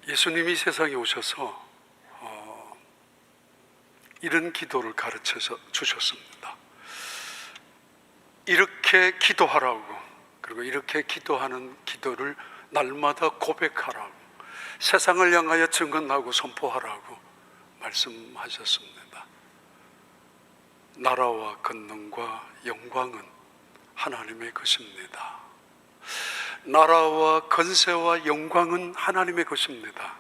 예수님이 세상에 오셔서 이런 기도를 가르쳐 주셨습니다. 이렇게 기도하라고, 그리고 이렇게 기도하는 기도를 날마다 고백하라고, 세상을 향하여 증언하고 선포하라고 말씀하셨습니다. 나라와 권능과 영광은 하나님의 것입니다. 나라와 권세와 영광은 하나님의 것입니다.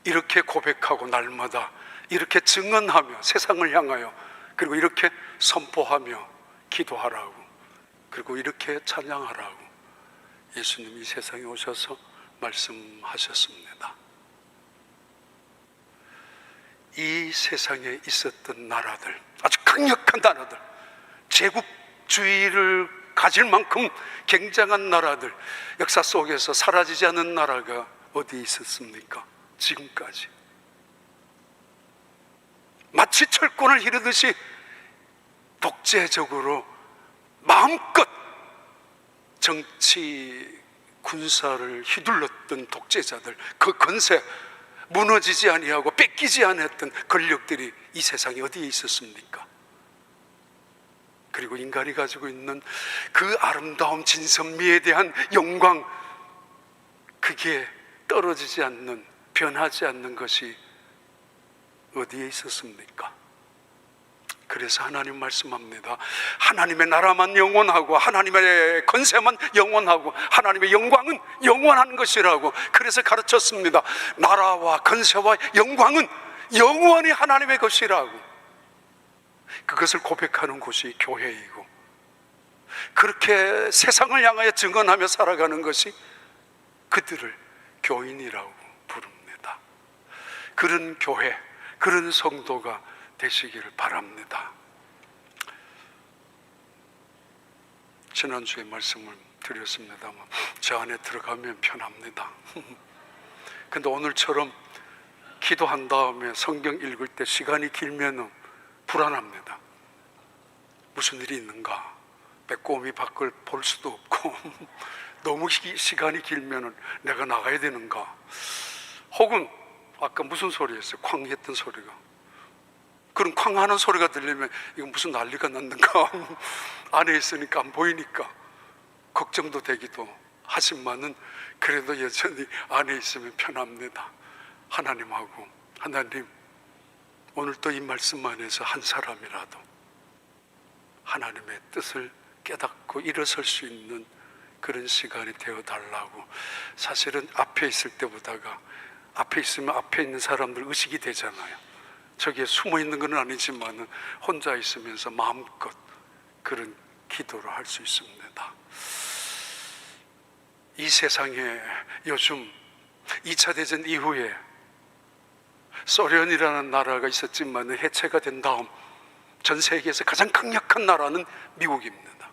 이렇게 고백하고 날마다 이렇게 증언하며 세상을 향하여, 그리고 이렇게 선포하며 기도하라고, 그리고 이렇게 찬양하라고 예수님이 세상에 오셔서 말씀하셨습니다. 이 세상에 있었던 나라들, 아주 강력한 나라들, 제국주의를 가질 만큼 굉장한 나라들, 역사 속에서 사라지지 않은 나라가 어디 있었습니까? 지금까지 마치 철권을 이루듯이 독재적으로 마음껏 정치, 군사를 휘둘렀던 독재자들, 그 권세 무너지지 아니하고 뺏기지 않았던 권력들이 이 세상에 어디에 있었습니까? 그리고 인간이 가지고 있는 그 아름다움, 진선미에 대한 영광, 그게 떨어지지 않는, 변하지 않는 것이 어디에 있었습니까? 그래서 하나님 말씀합니다. 하나님의 나라만 영원하고 하나님의 권세만 영원하고 하나님의 영광은 영원한 것이라고 그래서 가르쳤습니다. 나라와 권세와 영광은 영원히 하나님의 것이라고. 그것을 고백하는 곳이 교회이고, 그렇게 세상을 향하여 증언하며 살아가는 것이 그들을 교인이라고 부릅니다. 그런 교회, 그런 성도가 되시기를 바랍니다. 지난주에 말씀을 드렸습니다만 저 안에 들어가면 편합니다. 근데 오늘처럼 기도한 다음에 성경 읽을 때 시간이 길면 불안합니다. 무슨 일이 있는가? 빼꼼히 밖을 볼 수도 없고 너무 시간이 길면 내가 나가야 되는가? 혹은 아까 무슨 소리였어요? 쾅 했던 소리가. 그런 쾅 하는 소리가 들리면 이거 무슨 난리가 났는가? 안에 있으니까 안 보이니까 걱정도 되기도 하지만은 그래도 여전히 안에 있으면 편합니다. 하나님하고, 하나님 오늘 또 이 말씀 안에서 한 사람이라도 하나님의 뜻을 깨닫고 일어설 수 있는 그런 시간이 되어달라고. 사실은 앞에 있을 때보다가 앞에 있으면 앞에 있는 사람들 의식이 되잖아요. 저기에 숨어 있는 건 아니지만 혼자 있으면서 마음껏 그런 기도를 할 수 있습니다. 이 세상에 요즘 2차 대전 이후에 소련이라는 나라가 있었지만 해체가 된 다음 전 세계에서 가장 강력한 나라는 미국입니다.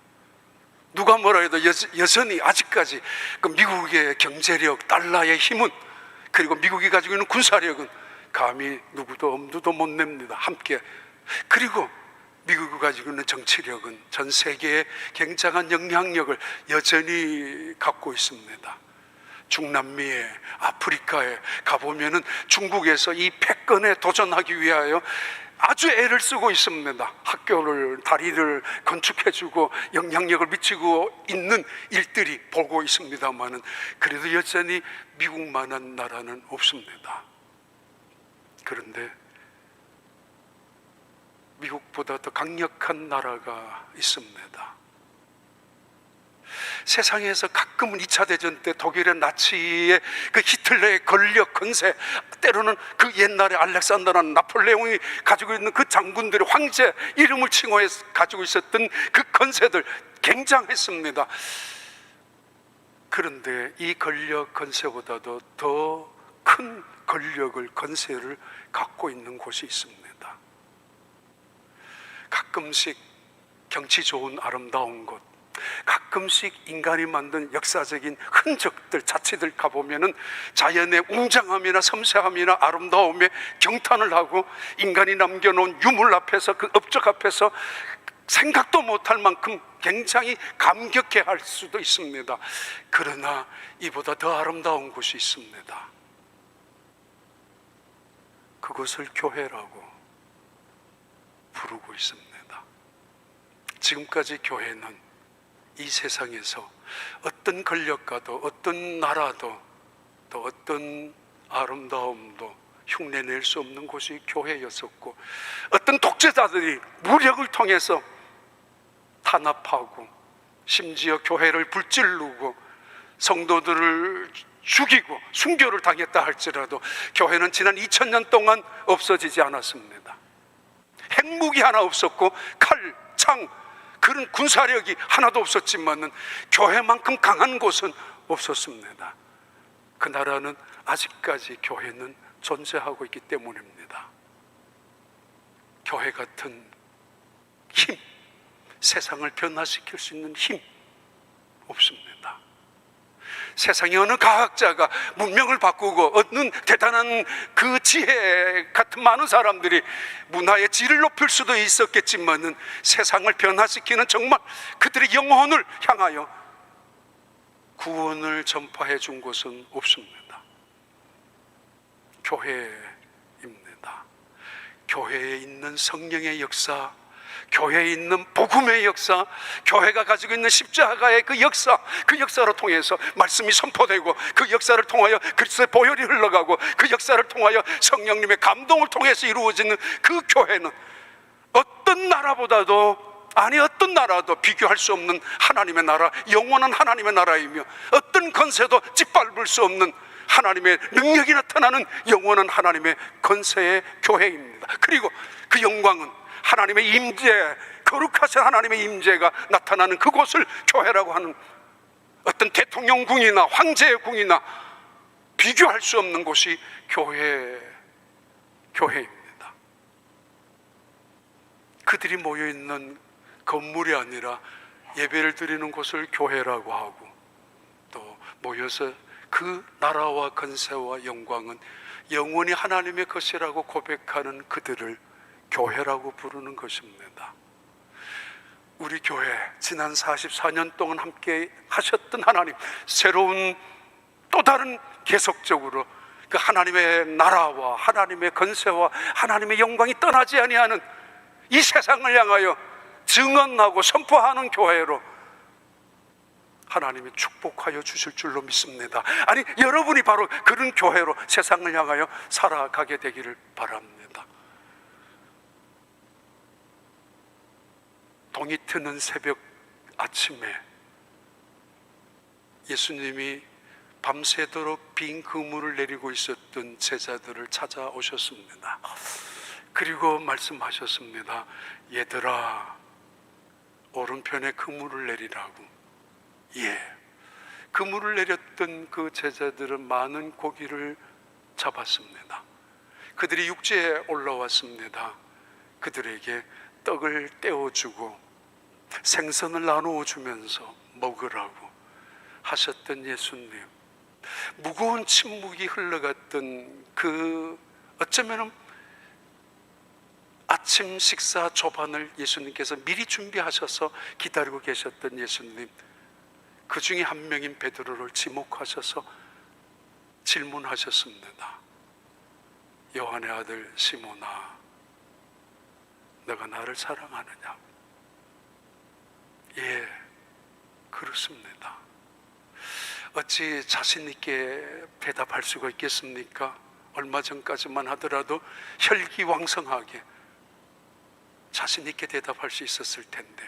누가 뭐라 해도 여전히 아직까지 그 미국의 경제력, 달러의 힘은, 그리고 미국이 가지고 있는 군사력은 감히 누구도 엄두도 못 냅니다. 함께. 그리고 미국이 가지고 있는 정치력은 전 세계에 굉장한 영향력을 여전히 갖고 있습니다. 중남미에, 아프리카에 가보면은 중국에서 이 패권에 도전하기 위하여 아주 애를 쓰고 있습니다. 학교를, 다리를 건축해주고 영향력을 미치고 있는 일들이 보고 있습니다만은 그래도 여전히 미국만한 나라는 없습니다. 그런데 미국보다 더 강력한 나라가 있습니다. 세상에서 가끔은 2차 대전 때 독일의 나치의 그 히틀러의 권력, 권세, 때로는 그 옛날에 알렉산더나 나폴레옹이 가지고 있는 그 장군들의 황제 이름을 칭호해서 가지고 있었던 그 권세들 굉장했습니다. 그런데 이 권력, 권세보다도 더 큰 권력을, 권세를 갖고 있는 곳이 있습니다. 가끔씩 경치 좋은 아름다운 곳, 가끔씩 인간이 만든 역사적인 흔적들, 자취들 가보면은 자연의 웅장함이나 섬세함이나 아름다움에 경탄을 하고 인간이 남겨놓은 유물 앞에서, 그 업적 앞에서 생각도 못할 만큼 굉장히 감격해 할 수도 있습니다. 그러나 이보다 더 아름다운 곳이 있습니다. 그것을 교회라고 부르고 있습니다. 지금까지 교회는 이 세상에서 어떤 권력가도 어떤 나라도 또 어떤 아름다움도 흉내낼 수 없는 곳이 교회였었고, 어떤 독재자들이 무력을 통해서 탄압하고 심지어 교회를 불질르고 성도들을 죽이고 순교를 당했다 할지라도 교회는 지난 2000년 동안 없어지지 않았습니다. 핵무기 하나 없었고 칼, 창, 그런 군사력이 하나도 없었지만은 교회만큼 강한 곳은 없었습니다. 그 나라는 아직까지 교회는 존재하고 있기 때문입니다. 교회 같은 힘, 세상을 변화시킬 수 있는 힘 없습니다. 세상의 어느 과학자가 문명을 바꾸고 어느 대단한 그 지혜 같은 많은 사람들이 문화의 질을 높일 수도 있었겠지만은 세상을 변화시키는 정말 그들의 영혼을 향하여 구원을 전파해 준 곳은 없습니다. 교회입니다. 교회에 있는 성령의 역사, 교회에 있는 복음의 역사, 교회가 가지고 있는 십자가의 그 역사, 그 역사를 통해서 말씀이 선포되고, 그 역사를 통하여 그리스도의 보혈이 흘러가고, 그 역사를 통하여 성령님의 감동을 통해서 이루어지는 그 교회는 어떤 나라보다도, 아니 어떤 나라도 비교할 수 없는 하나님의 나라, 영원한 하나님의 나라이며 어떤 권세도 짓밟을 수 없는 하나님의 능력이 나타나는 영원한 하나님의 권세의 교회입니다. 그리고 그 영광은 하나님의 임재, 거룩하신 하나님의 임재가 나타나는 그곳을 교회라고 하는, 어떤 대통령궁이나 황제의 궁이나 비교할 수 없는 곳이 교회입니다. 그들이 모여있는 건물이 아니라 예배를 드리는 곳을 교회라고 하고, 또 모여서 그 나라와 권세와 영광은 영원히 하나님의 것이라고 고백하는 그들을 교회라고 부르는 것입니다. 우리 교회 지난 44년 동안 함께 하셨던 하나님, 새로운 또 다른 계속적으로 그 하나님의 나라와 하나님의 권세와 하나님의 영광이 떠나지 아니하는 이 세상을 향하여 증언하고 선포하는 교회로 하나님이 축복하여 주실 줄로 믿습니다. 아니, 여러분이 바로 그런 교회로 세상을 향하여 살아가게 되기를 바랍니다. 동이 트는 새벽 아침에 예수님이 밤새도록 빈 그물을 내리고 있었던 제자들을 찾아오셨습니다. 그리고 말씀하셨습니다. 얘들아, 오른편에 그물을 내리라고. 그물을 내렸던 그 제자들은 많은 고기를 잡았습니다. 그들이 육지에 올라왔습니다. 그들에게 떡을 떼어주고 생선을 나누어 주면서 먹으라고 하셨던 예수님, 무거운 침묵이 흘러갔던 그 어쩌면 아침 식사 조반을 예수님께서 미리 준비하셔서 기다리고 계셨던 예수님, 그 중에 한 명인 베드로를 지목하셔서 질문하셨습니다. 요한의 아들 시몬아, 너가 나를 사랑하느냐? 예, 그렇습니다. 어찌 자신 있게 대답할 수가 있겠습니까? 얼마 전까지만 하더라도 혈기왕성하게 자신 있게 대답할 수 있었을 텐데,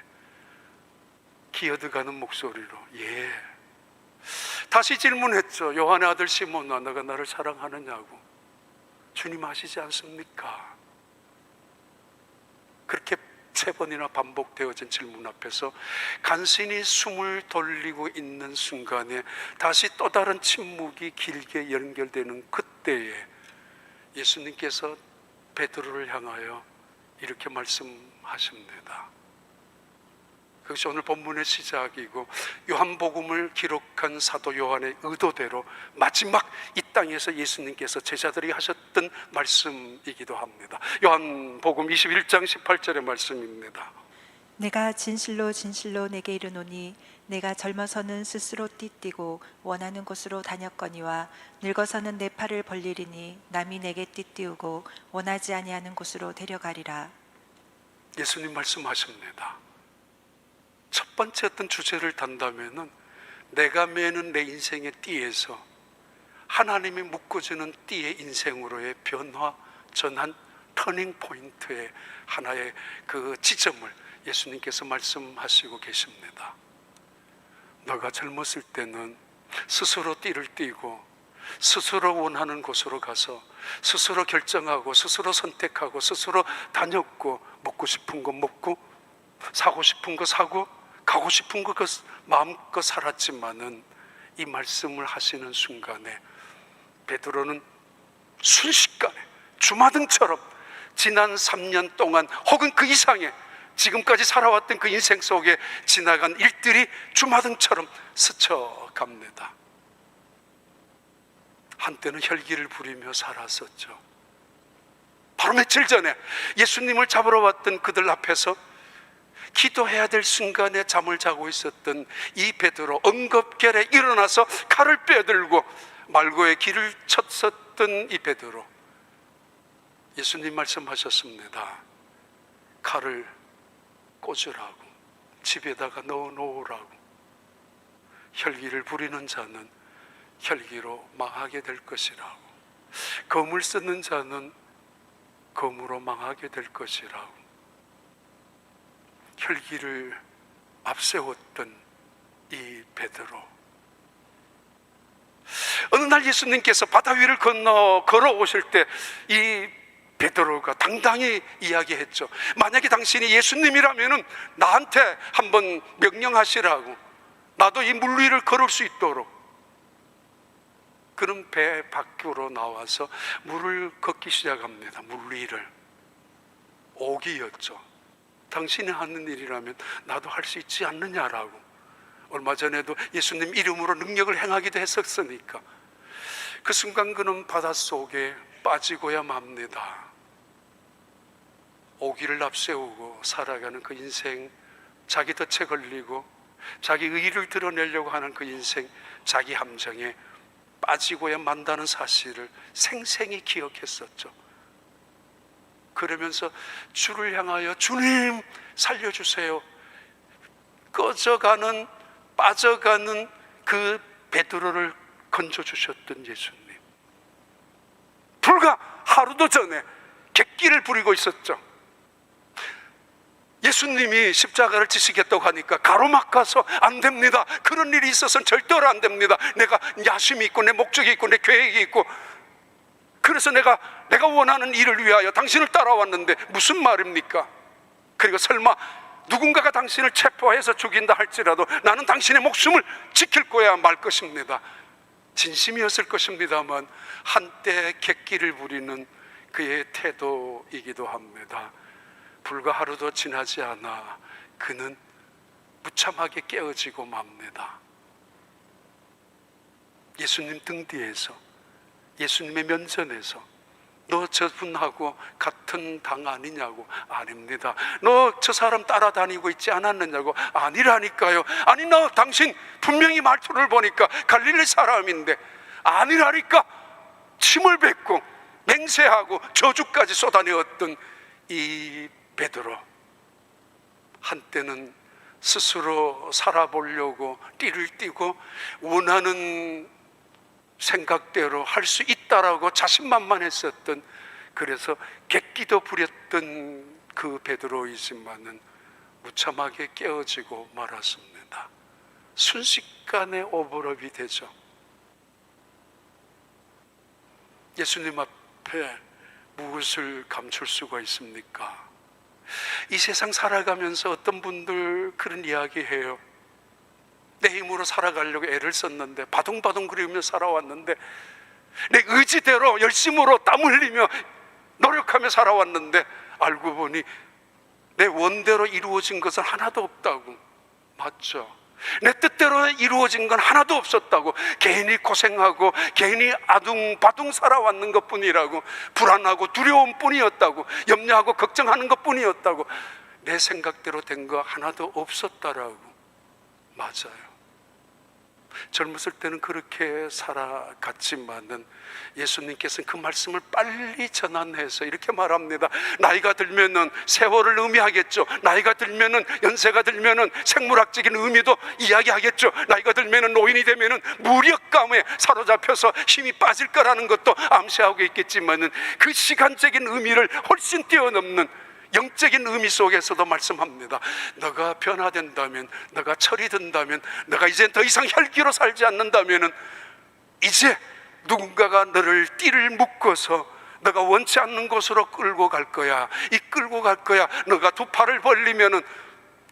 기어들어가는 목소리로 예. 다시 질문했죠. 요한의 아들 시몬아, 너가 나를 사랑하느냐고. 주님 아시지 않습니까? 그렇게 3번이나 반복되어진 질문 앞에서 간신히 숨을 돌리고 있는 순간에 다시 또 다른 침묵이 길게 연결되는 그때에 예수님께서 베드로를 향하여 이렇게 말씀하십니다. 그것이 오늘 본문의 시작이고, 요한복음을 기록한 사도 요한의 의도대로 마지막 이 땅에서 예수님께서 제자들이 하셨던 말씀이기도 합니다. 요한복음 21장 18절의 말씀입니다. 내가 진실로 진실로 내게 이르노니 내가 젊어서는 스스로 띠띠고 원하는 곳으로 다녔거니와 늙어서는 내 팔을 벌리리니 남이 내게 띠띠우고 원하지 아니하는 곳으로 데려가리라. 예수님 말씀하십니다. 첫 번째 어떤 주제를 단다면은 내가 매는 내 인생의 띠에서 하나님이 묶어주는 띠의 인생으로의 변화, 전환, 터닝 포인트의 하나의 그 지점을 예수님께서 말씀하시고 계십니다. 너가 젊었을 때는 스스로 띠를 띠고 스스로 원하는 곳으로 가서 스스로 결정하고 스스로 선택하고 스스로 다녔고 먹고 싶은 거 먹고 사고 싶은 거 사고 가고 싶은 거 마음껏 살았지만은 이 말씀을 하시는 순간에 베드로는 순식간에 주마등처럼 지난 3년 동안 혹은 그 이상의 지금까지 살아왔던 그 인생 속에 지나간 일들이 주마등처럼 스쳐갑니다. 한때는 혈기를 부리며 살았었죠. 바로 며칠 전에 예수님을 잡으러 왔던 그들 앞에서 기도해야 될 순간에 잠을 자고 있었던 이 베드로, 엉겁결에 일어나서 칼을 빼들고 말고의 길을 쳤었던 이 베드로, 예수님 말씀하셨습니다. 칼을 꽂으라고, 집에다가 넣어놓으라고. 혈기를 부리는 자는 혈기로 망하게 될 것이라고, 검을 쓰는 자는 검으로 망하게 될 것이라고. 혈기를 앞세웠던 이 베드로, 어느 날 예수님께서 바다 위를 건너 걸어오실 때 이 베드로가 당당히 이야기했죠. 만약에 당신이 예수님이라면 나한테 한번 명령하시라고, 나도 이 물 위를 걸을 수 있도록. 그는 배 밖으로 나와서 물을 걷기 시작합니다. 물 위를. 오기였죠. 당신이 하는 일이라면 나도 할 수 있지 않느냐라고. 얼마 전에도 예수님 이름으로 능력을 행하기도 했었으니까. 그 순간 그는 바닷속에 빠지고야 맙니다. 오기를 앞세우고 살아가는 그 인생, 자기 덫에 걸리고 자기 의의를 드러내려고 하는 그 인생, 자기 함정에 빠지고야 만다는 사실을 생생히 기억했었죠. 그러면서 주를 향하여 주님 살려주세요, 꺼져가는, 빠져가는 그 베드로를 건져주셨던 예수님. 불과 하루도 전에 객기를 부리고 있었죠. 예수님이 십자가를 지시겠다고 하니까 가로막아서 안 됩니다, 그런 일이 있어서는 절대로 안 됩니다, 내가 야심이 있고 내 목적이 있고 내 계획이 있고, 그래서 내가 원하는 일을 위하여 당신을 따라왔는데 무슨 말입니까? 그리고 설마 누군가가 당신을 체포해서 죽인다 할지라도 나는 당신의 목숨을 지킬 거야 말 것입니다. 진심이었을 것입니다만 한때 객기를 부리는 그의 태도이기도 합니다. 불과 하루도 지나지 않아 그는 무참하게 깨어지고 맙니다. 예수님 등 뒤에서, 예수님의 면전에서 너 저분하고 같은 당 아니냐고. 아닙니다. 너 저 사람 따라다니고 있지 않았느냐고. 아니라니까요. 아니 너 당신 분명히 말투를 보니까 갈릴리 사람인데. 아니라니까. 침을 뱉고 맹세하고 저주까지 쏟아내었던 이 베드로, 한때는 스스로 살아보려고 띠를 띠고 원하는 생각대로 할 수 있다라고 자신만만했었던, 그래서 객기도 부렸던 그 베드로이지만은 무참하게 깨어지고 말았습니다. 순식간에 오버랩이 되죠. 예수님 앞에 무엇을 감출 수가 있습니까? 이 세상 살아가면서 어떤 분들 그런 이야기해요. 내 힘으로 살아가려고 애를 썼는데, 바둥바둥 그리며 살아왔는데, 내 의지대로 열심으로 땀 흘리며 노력하며 살아왔는데 알고 보니 내 원대로 이루어진 것은 하나도 없다고. 맞죠? 내 뜻대로 이루어진 건 하나도 없었다고. 괜히 고생하고 괜히 아둥바둥 살아왔는 것뿐이라고. 불안하고 두려움 뿐이었다고. 염려하고 걱정하는 것뿐이었다고. 내 생각대로 된 거 하나도 없었다라고. 맞아요. 젊었을 때는 그렇게 살아갔지만은 예수님께서는 그 말씀을 빨리 전환해서 이렇게 말합니다. 나이가 들면은 세월을 의미하겠죠. 나이가 들면은, 연세가 들면은 생물학적인 의미도 이야기하겠죠. 나이가 들면은, 노인이 되면은 무력감에 사로잡혀서 힘이 빠질 거라는 것도 암시하고 있겠지만은 그 시간적인 의미를 훨씬 뛰어넘는 영적인 의미 속에서도 말씀합니다. 너가 변화된다면, 너가 철이 든다면, 너가 이제 더 이상 혈기로 살지 않는다면 이제 누군가가 너를 띠를 묶어서 너가 원치 않는 곳으로 끌고 갈 거야. 이끌고 갈 거야. 너가 두 팔을 벌리면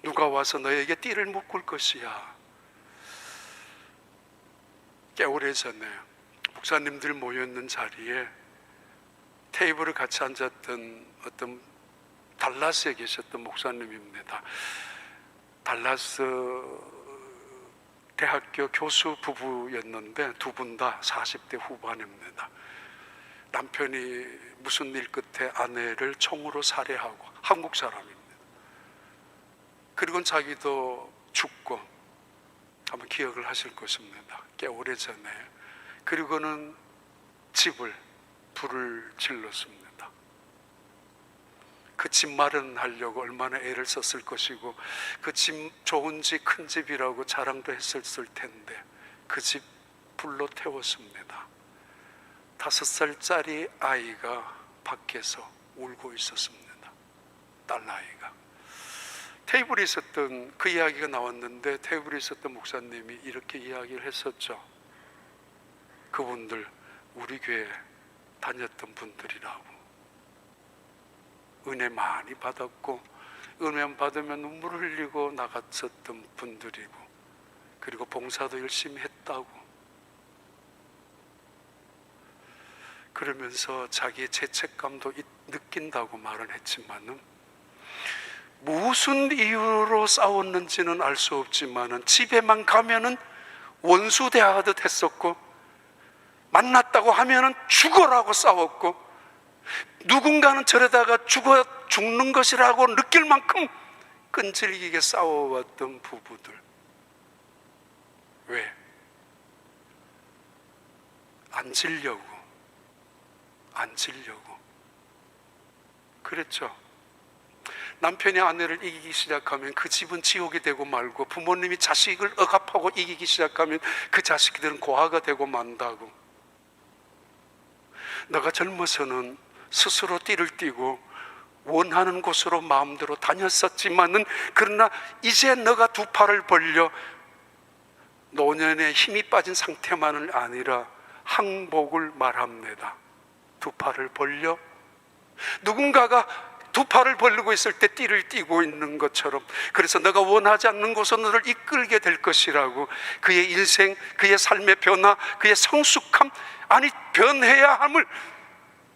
누가 와서 너에게 띠를 묶을 것이야. 꽤 오래전에 목사님들 모였는 자리에 테이블을 같이 앉았던 어떤 달라스에 계셨던 목사님입니다. 달라스 대학교 교수 부부였는데 두 분 다 40대 후반입니다. 남편이 무슨 일 끝에 아내를 총으로 살해하고, 한국 사람입니다. 그리고 자기도 죽고, 아마 기억을 하실 것입니다. 꽤 오래전에. 그리고는 집을 불을 질렀습니다. 그 집 마련하려고 얼마나 애를 썼을 것이고, 그 집 좋은 집, 큰 집이라고 자랑도 했었을 텐데 그 집 불로 태웠습니다. 5살짜리 아이가 밖에서 울고 있었습니다. 딸아이가. 테이블에 있었던, 그 이야기가 나왔는데 테이블에 있었던 목사님이 이렇게 이야기를 했었죠. 그분들 우리 교회 다녔던 분들이라고. 은혜 많이 받았고, 은혜 받으면 눈물을 흘리고 나갔었던 분들이고, 그리고 봉사도 열심히 했다고. 그러면서 자기의 죄책감도 느낀다고 말은 했지만은, 무슨 이유로 싸웠는지는 알 수 없지만은 집에만 가면은 원수 대하듯 했었고, 만났다고 하면은 죽어라고 싸웠고, 누군가는 저러다가 죽는 것이라고 느낄 만큼 끈질기게 싸워왔던 부부들. 왜? 안 지려고. 그랬죠. 남편이 아내를 이기기 시작하면 그 집은 지옥이 되고 말고, 부모님이 자식을 억압하고 이기기 시작하면 그 자식들은 고아가 되고 만다고. 너가 젊어서는 스스로 띠를 띠고 원하는 곳으로 마음대로 다녔었지만은, 그러나 이제 너가 두 팔을 벌려 노년에 힘이 빠진 상태만은 아니라 항복을 말합니다. 두 팔을 벌려. 누군가가 두 팔을 벌리고 있을 때 띠를 띠고 있는 것처럼, 그래서 너가 원하지 않는 곳으로 너를 이끌게 될 것이라고. 그의 인생, 그의 삶의 변화, 그의 성숙함, 아니 변해야 함을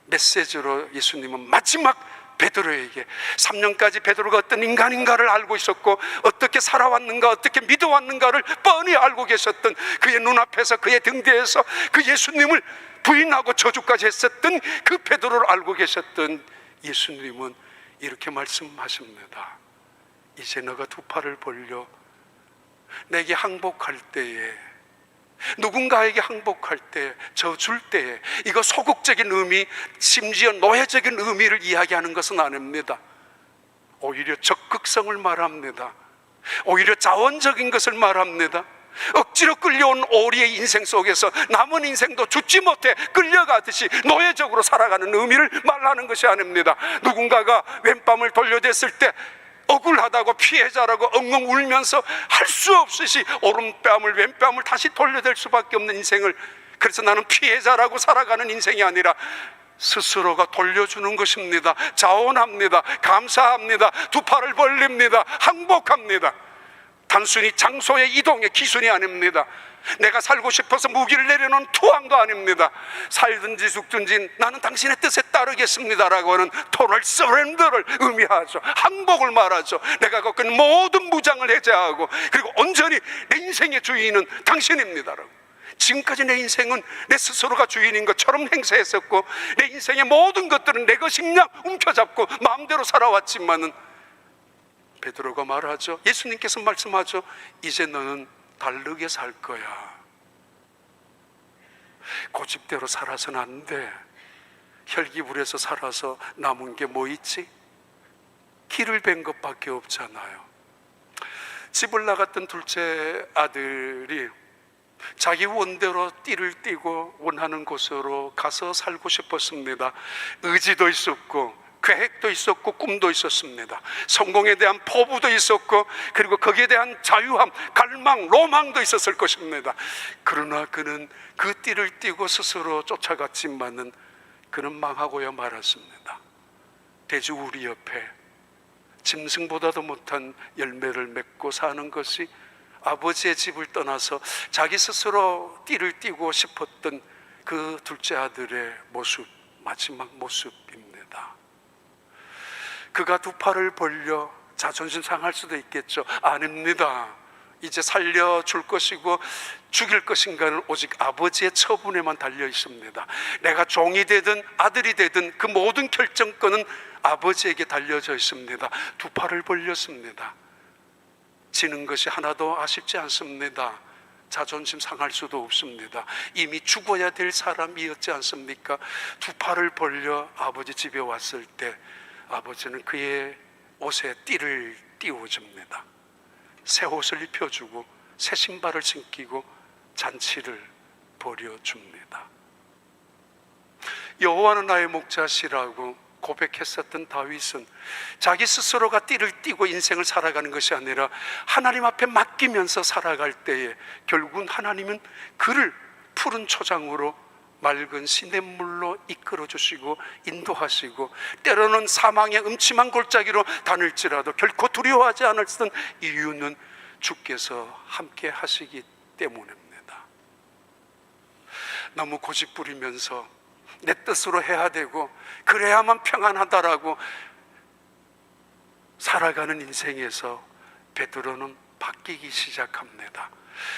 메시지로 예수님은 마지막 베드로에게, 3년까지 베드로가 어떤 인간인가를 알고 있었고, 어떻게 살아왔는가, 어떻게 믿어왔는가를 뻔히 알고 계셨던, 그의 눈앞에서, 그의 등 뒤에서 그 예수님을 부인하고 저주까지 했었던 그 베드로를 알고 계셨던 예수님은 이렇게 말씀하십니다. 이제 너가 두 팔을 벌려 내게 항복할 때에, 누군가에게 항복할 때, 져줄 때에, 이거 소극적인 의미, 심지어 노예적인 의미를 이야기하는 것은 아닙니다. 오히려 적극성을 말합니다. 오히려 자원적인 것을 말합니다. 억지로 끌려온 오리의 인생 속에서 남은 인생도 죽지 못해 끌려가듯이 노예적으로 살아가는 의미를 말하는 것이 아닙니다. 누군가가 왼밤을 돌려댔을 때 억울하다고 피해자라고 엉엉 울면서 할 수 없이 오른뺨을 왼뺨을 다시 돌려댈 수밖에 없는 인생을, 그래서 나는 피해자라고 살아가는 인생이 아니라 스스로가 돌려주는 것입니다. 자원합니다. 감사합니다. 두 팔을 벌립니다. 항복합니다. 단순히 장소의 이동의 기순이 아닙니다. 내가 살고 싶어서 무기를 내려놓은 투항도 아닙니다. 살든지 죽든지 나는 당신의 뜻에 따르겠습니다라고 하는 토럴 서렌더를 의미하죠. 항복을 말하죠. 내가 갖고 있는 모든 무장을 해제하고, 그리고 온전히 내 인생의 주인은 당신입니다라고. 지금까지 내 인생은 내 스스로가 주인인 것처럼 행세했었고, 내 인생의 모든 것들은 내 것인 양 움켜잡고 마음대로 살아왔지만은, 베드로가 말하죠. 예수님께서 말씀하죠. 이제 너는 다르게 살 거야. 고집대로 살아서는 안 돼. 혈기불에서 살아서 남은 게 뭐 있지? 길을 벤 것밖에 없잖아요. 집을 나갔던 둘째 아들이 자기 원대로 띠를 띠고 원하는 곳으로 가서 살고 싶었습니다. 의지도 있었고 계획도 있었고 꿈도 있었습니다. 성공에 대한 포부도 있었고 그리고 거기에 대한 자유함, 갈망, 로망도 있었을 것입니다. 그러나 그는 그 띠를 띠고 스스로 쫓아갔지만은 그는 망하고야 말았습니다. 돼지우리 옆에 짐승보다도 못한 열매를 맺고 사는 것이 아버지의 집을 떠나서 자기 스스로 띠를 띠고 싶었던 그 둘째 아들의 모습, 마지막 모습입니다. 그가 두 팔을 벌려 자존심 상할 수도 있겠죠. 아닙니다. 이제 살려줄 것이고 죽일 것인가는 오직 아버지의 처분에만 달려 있습니다. 내가 종이 되든 아들이 되든 그 모든 결정권은 아버지에게 달려져 있습니다. 두 팔을 벌렸습니다. 지는 것이 하나도 아쉽지 않습니다. 자존심 상할 수도 없습니다. 이미 죽어야 될 사람이었지 않습니까? 두 팔을 벌려 아버지 집에 왔을 때 아버지는 그의 옷에 띠를 띄워줍니다. 새 옷을 입혀주고 새 신발을 신기고 잔치를 벌여줍니다. 여호와는 나의 목자시라고 고백했었던 다윗은 자기 스스로가 띠를 띠고 인생을 살아가는 것이 아니라 하나님 앞에 맡기면서 살아갈 때에 결국은 하나님은 그를 푸른 초장으로 맑은 시냇물로 이끌어 주시고 인도하시고 때로는 사망의 음침한 골짜기로 다닐지라도 결코 두려워하지 않았던 이유는 주께서 함께 하시기 때문입니다. 너무 고집부리면서 내 뜻으로 해야 되고 그래야만 평안하다라고 살아가는 인생에서 베드로는 바뀌기 시작합니다.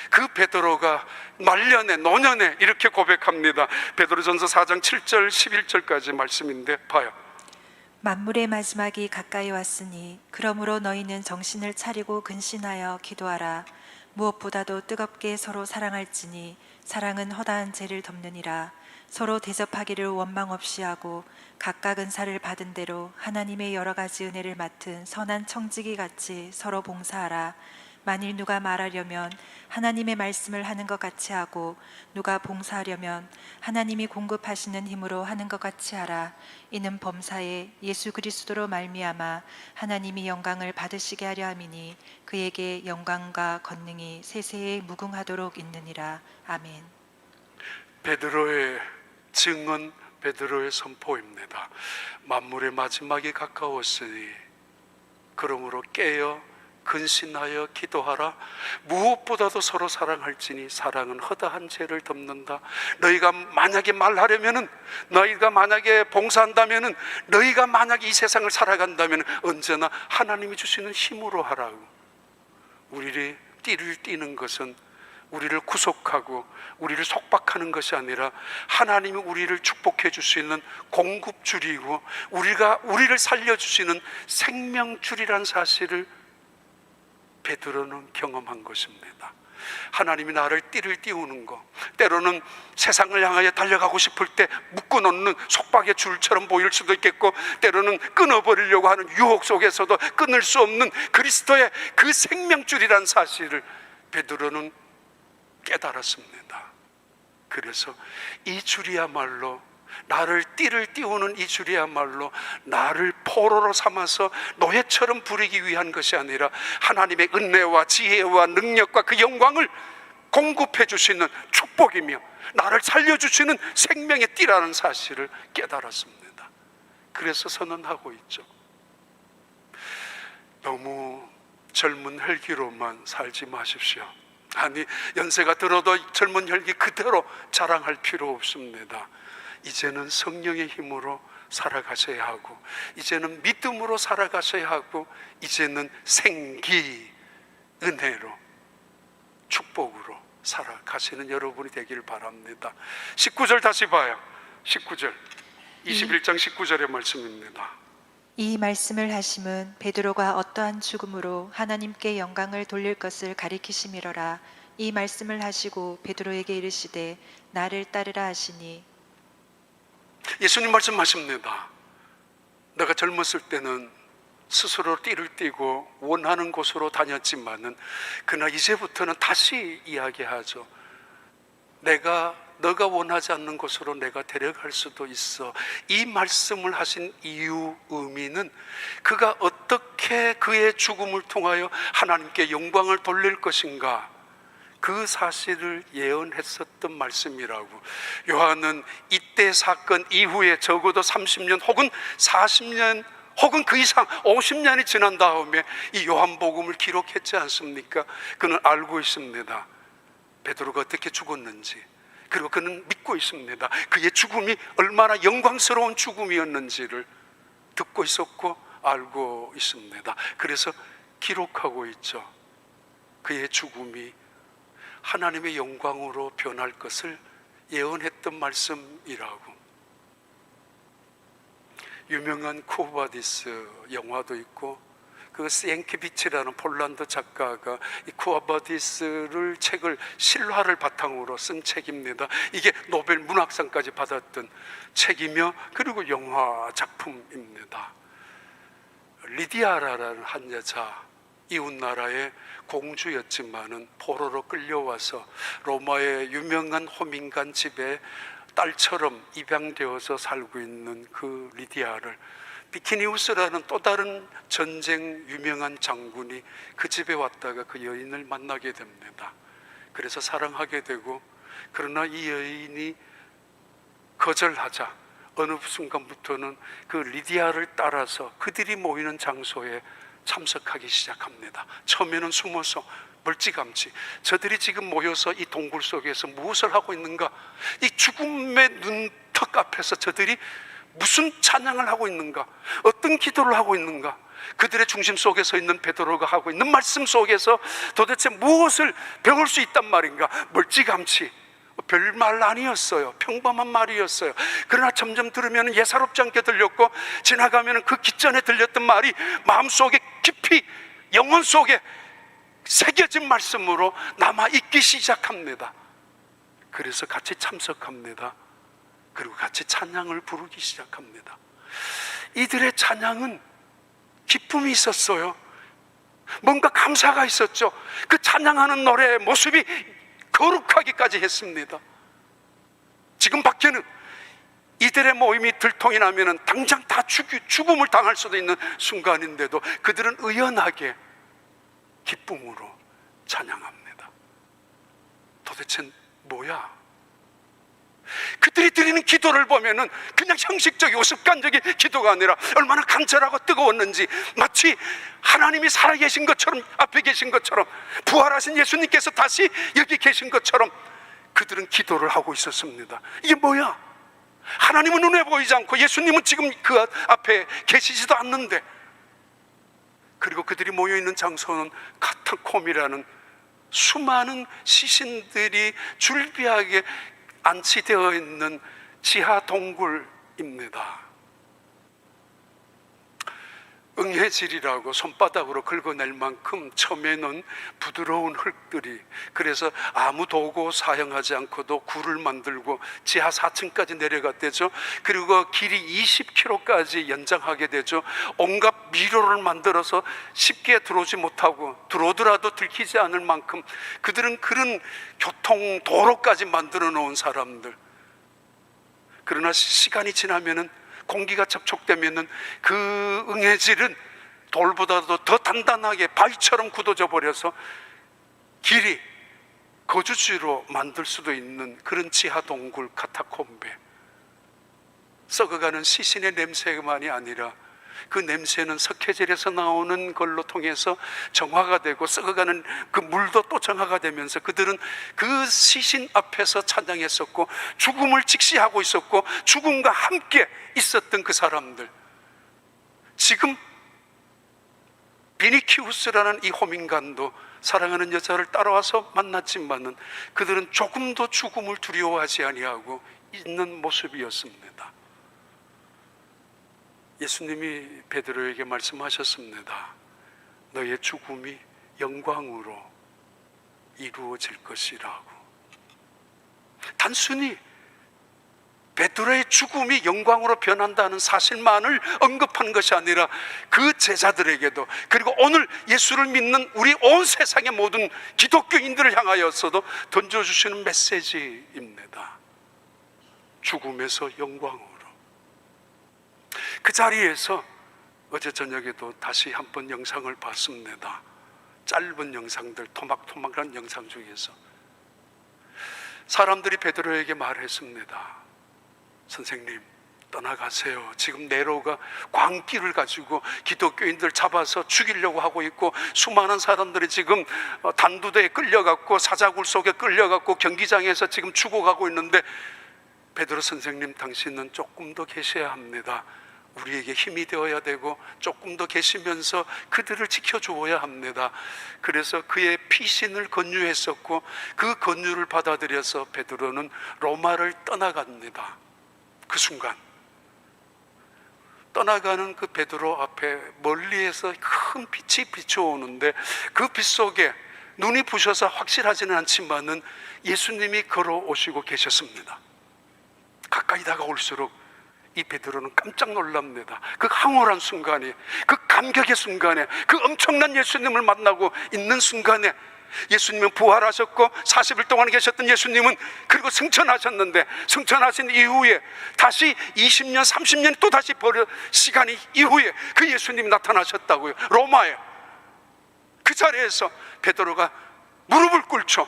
그 베드로가 말년에 노년에 이렇게 고백합니다. 베드로전서 4장 7절 11절까지 말씀인데 봐요. 만물의 마지막이 가까이 왔으니 그러므로 너희는 정신을 차리고 근신하여 기도하라. 무엇보다도 뜨겁게 서로 사랑할지니 사랑은 허다한 죄를 덮느니라. 서로 대접하기를 원망 없이 하고 각각 은사를 받은 대로 하나님의 여러 가지 은혜를 맡은 선한 청지기 같이 서로 봉사하라. 만일 누가 말하려면 하나님의 말씀을 하는 것 같이 하고 누가 봉사하려면 하나님이 공급하시는 힘으로 하는 것 같이 하라. 이는 범사에 예수 그리스도로 말미암아 하나님이 영광을 받으시게 하려 함이니 그에게 영광과 권능이 세세에 무궁하도록 있느니라. 아멘. 베드로의 증언, 베드로의 선포입니다. 만물의 마지막이 가까웠으니 그러므로 깨어 근신하여 기도하라. 무엇보다도 서로 사랑할지니 사랑은 허다한 죄를 덮는다. 너희가 만약에 말하려면은, 너희가 만약에 봉사한다면은, 너희가 만약에 이 세상을 살아간다면 언제나 하나님이 주시는 힘으로 하라고. 우리를 띠를 띠는 것은 우리를 구속하고 우리를 속박하는 것이 아니라 하나님이 우리를 축복해 주시는 공급줄이고 우리를 살려주시는 생명줄이란 사실을 베드로는 경험한 것입니다. 하나님이 나를 띠를 띄우는 것, 때로는 세상을 향하여 달려가고 싶을 때 묶어놓는 속박의 줄처럼 보일 수도 있겠고, 때로는 끊어버리려고 하는 유혹 속에서도 끊을 수 없는 그리스도의 그 생명줄이란 사실을 베드로는 깨달았습니다. 그래서 이 줄이야말로, 나를 띠를 띄우는 이 줄이야말로 나를 포로로 삼아서 노예처럼 부리기 위한 것이 아니라 하나님의 은혜와 지혜와 능력과 그 영광을 공급해 주시는 축복이며 나를 살려주시는 생명의 띠라는 사실을 깨달았습니다. 그래서 선언하고 있죠. 너무 젊은 혈기로만 살지 마십시오. 아니, 연세가 들어도 젊은 혈기 그대로 자랑할 필요 없습니다. 이제는 성령의 힘으로 살아가셔야 하고, 이제는 믿음으로 살아가셔야 하고, 이제는 생기, 은혜로, 축복으로 살아가시는 여러분이 되기를 바랍니다. 19절 다시 봐요. 19절, 21장 19절의 말씀입니다. 이 말씀을 하심은 베드로가 어떠한 죽음으로 하나님께 영광을 돌릴 것을 가리키심이로라. 이 말씀을 하시고 베드로에게 이르시되 나를 따르라 하시니 예수님 말씀하십니다. 내가 젊었을 때는 스스로 띠를 띠고 원하는 곳으로 다녔지만은 그러나 이제부터는 다시 이야기하죠. 너가 원하지 않는 곳으로 내가 데려갈 수도 있어. 이 말씀을 하신 이유, 의미는 그가 어떻게 그의 죽음을 통하여 하나님께 영광을 돌릴 것인가, 그 사실을 예언했었던 말씀이라고. 요한은 이때 사건 이후에 적어도 30년 혹은 40년 혹은 그 이상 50년이 지난 다음에 이 요한복음을 기록했지 않습니까? 그는 알고 있습니다. 베드로가 어떻게 죽었는지. 그리고 그는 믿고 있습니다. 그의 죽음이 얼마나 영광스러운 죽음이었는지를 듣고 있었고 알고 있습니다. 그래서 기록하고 있죠. 그의 죽음이 하나님의 영광으로 변할 것을 예언했던 말씀이라고. 유명한 쿠어바디스 영화도 있고, 그 시엔키비치라는 폴란드 작가가 이 쿠어바디스를 책을 실화를 바탕으로 쓴 책입니다. 이게 노벨 문학상까지 받았던 책이며 그리고 영화 작품입니다. 리디아라라는 한 여자, 이웃나라의 공주였지만은 포로로 끌려와서 로마의 유명한 호민관 집에 딸처럼 입양되어서 살고 있는 그 리디아를 비키니우스라는 또 다른 전쟁 유명한 장군이 그 집에 왔다가 그 여인을 만나게 됩니다. 그래서 사랑하게 되고, 그러나 이 여인이 거절하자 어느 순간부터는 그 리디아를 따라서 그들이 모이는 장소에 참석하기 시작합니다. 처음에는 숨어서 멀찌감치 저들이 지금 모여서 이 동굴 속에서 무엇을 하고 있는가, 이 죽음의 눈턱 앞에서 저들이 무슨 찬양을 하고 있는가, 어떤 기도를 하고 있는가, 그들의 중심 속에 서 있는 베드로가 하고 있는 말씀 속에서 도대체 무엇을 배울 수 있단 말인가. 멀찌감치 별말 아니었어요. 평범한 말이었어요. 그러나 점점 들으면 예사롭지 않게 들렸고, 지나가면 그 기전에 들렸던 말이 마음속에 깊이 영혼 속에 새겨진 말씀으로 남아있기 시작합니다. 그래서 같이 참석합니다. 그리고 같이 찬양을 부르기 시작합니다. 이들의 찬양은 기쁨이 있었어요. 뭔가 감사가 있었죠. 그 찬양하는 노래의 모습이 거룩하기까지 했습니다. 지금 밖에는 이들의 모임이 들통이 나면 당장 다 죽음을 당할 수도 있는 순간인데도 그들은 의연하게 기쁨으로 찬양합니다. 도대체 뭐야? 그들이 드리는 기도를 보면은 그냥 형식적이고 습관적인 기도가 아니라 얼마나 간절하고 뜨거웠는지, 마치 하나님이 살아계신 것처럼, 앞에 계신 것처럼, 부활하신 예수님께서 다시 여기 계신 것처럼 그들은 기도를 하고 있었습니다. 이게 뭐야? 하나님은 눈에 보이지 않고 예수님은 지금 그 앞에 계시지도 않는데. 그리고 그들이 모여있는 장소는 카타콤이라는 수많은 시신들이 줄비하게 안치되어 있는 지하 동굴입니다. 응해질이라고 손바닥으로 긁어낼 만큼 처음에는 부드러운 흙들이, 그래서 아무 도구 사용하지 않고도 굴을 만들고 지하 4층까지 내려갔대죠. 그리고 길이 20km까지 연장하게 되죠. 온갖 미로를 만들어서 쉽게 들어오지 못하고, 들어오더라도 들키지 않을 만큼 그들은 그런 교통 도로까지 만들어 놓은 사람들. 그러나 시간이 지나면은, 공기가 접촉되면은 그 응해질은 돌보다도 더 단단하게 바위처럼 굳어져 버려서 길이 거주지로 만들 수도 있는 그런 지하 동굴 카타콤베. 썩어가는 시신의 냄새만이 아니라 그 냄새는 석회질에서 나오는 걸로 통해서 정화가 되고, 썩어가는 그 물도 또 정화가 되면서 그들은 그 시신 앞에서 찬양했었고, 죽음을 직시하고 있었고, 죽음과 함께 있었던 그 사람들. 지금 비니키우스라는 이 호민관도 사랑하는 여자를 따라와서 만났지만은 그들은 조금도 죽음을 두려워하지 아니하고 있는 모습이었습니다. 예수님이 베드로에게 말씀하셨습니다. 너의 죽음이 영광으로 이루어질 것이라고. 단순히 베드로의 죽음이 영광으로 변한다는 사실만을 언급한 것이 아니라 그 제자들에게도, 그리고 오늘 예수를 믿는 우리 온 세상의 모든 기독교인들을 향하여서도 던져주시는 메시지입니다. 죽음에서 영광으로. 그 자리에서 어제 저녁에도 다시 한번 영상을 봤습니다. 짧은 영상들, 토막토막한 영상 중에서 사람들이 베드로에게 말했습니다. 선생님, 떠나가세요. 지금 네로가 광기를 가지고 기독교인들 잡아서 죽이려고 하고 있고, 수많은 사람들이 지금 단두대에 끌려갔고 사자굴 속에 끌려갔고 경기장에서 지금 죽어가고 있는데, 베드로 선생님, 당신은 조금 더 계셔야 합니다. 우리에게 힘이 되어야 되고 조금 더 계시면서 그들을 지켜주어야 합니다. 그래서 그의 피신을 권유했었고, 그 권유를 받아들여서 베드로는 로마를 떠나갑니다. 그 순간 떠나가는 그 베드로 앞에 멀리에서 큰 빛이 비춰오는데, 그 빛 속에 눈이 부셔서 확실하지는 않지만은 예수님이 걸어오시고 계셨습니다. 가까이 다가올수록 이 베드로는 깜짝 놀랍니다. 그 황홀한 순간에, 그 감격의 순간에, 그 엄청난 예수님을 만나고 있는 순간에, 예수님은 부활하셨고 40일 동안 계셨던 예수님은 그리고 승천하셨는데, 승천하신 이후에 다시 20년 30년 또 다시 시간이 이후에 그 예수님이 나타나셨다고요. 로마에. 그 자리에서 베드로가 무릎을 꿇죠.